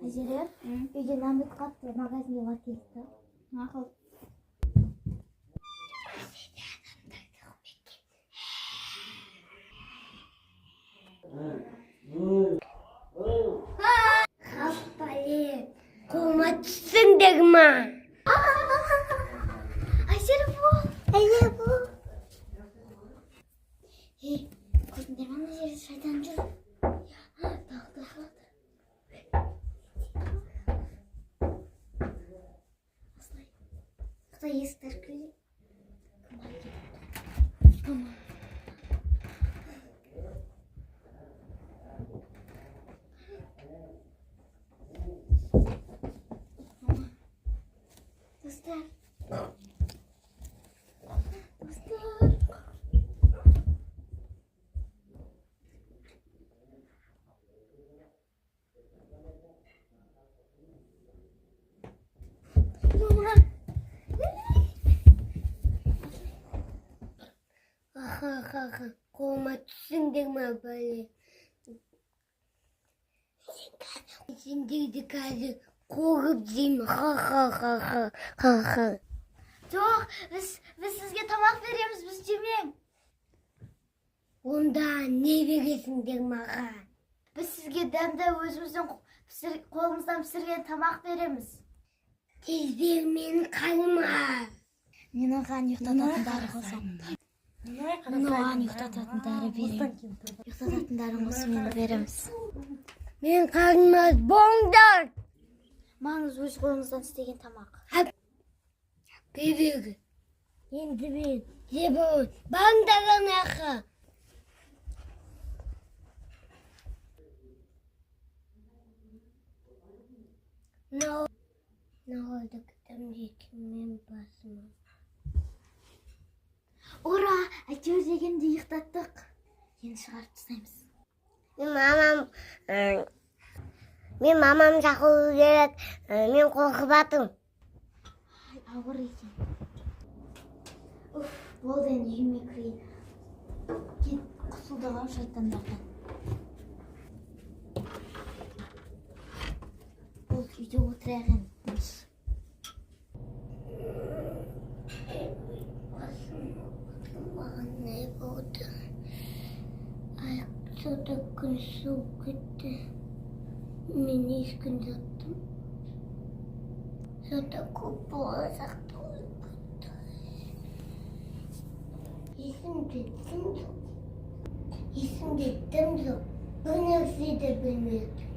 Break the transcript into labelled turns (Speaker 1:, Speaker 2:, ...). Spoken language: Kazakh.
Speaker 1: Әжелер, үйде нан бітіп қапты, магазинге барып келдік. Мақұл.
Speaker 2: Қаппали, қолыма түссіңдер ма?
Speaker 1: Әжелер бұл.
Speaker 2: Әлі бұл.
Speaker 1: Көрдіңдер ма, мына жерде шайтан жүр. Тағы жатыр. Осылай есік тәркілі. Достар.
Speaker 2: Қолыма түссіңдер ма, бәле? Сендерді қазір қорып деймін. Ха-ха-ха-ха.
Speaker 1: Жоқ, біз сізге тамақ береміз, біз жемең.
Speaker 2: Онда не бересіңдер маған?
Speaker 1: Біз сізге дәмді өзіміздің қолымыздан пісірген тамақ береміз.
Speaker 2: Тез бер менің қарыма.
Speaker 1: Мен оған ұйықтататын дәрі қосам. Мен оған ұйықтататын дәрі берем. Ұйықтататын дәрін қосымен береміз.
Speaker 2: Мен қарымаз болыңдар.
Speaker 1: Маңыз өз қолыңыздан істеген тамақ.
Speaker 2: Бебегі. Енді мен жебауын. Бағындаған ақы. Ne oldu kıtım yekimмен basma.
Speaker 1: Ура! Әйтеуір дегенде ұйықтаттық. Енді шығарып тастаймыз.
Speaker 2: Мен мамам шақыру керек. Мен қорқып атым.
Speaker 1: Ауыр екен. Болды енді үйіме кірейін. Кет, құтылдық ау шайтандардан. Болды, үйде отырайық енді.
Speaker 2: Маған не болды? Аяқта күн суып кетті. Мен ешкін жаттым. Сода көп болашақты ойып кетті. Есімде дым жоқ. Бір нәрсе де білмедім.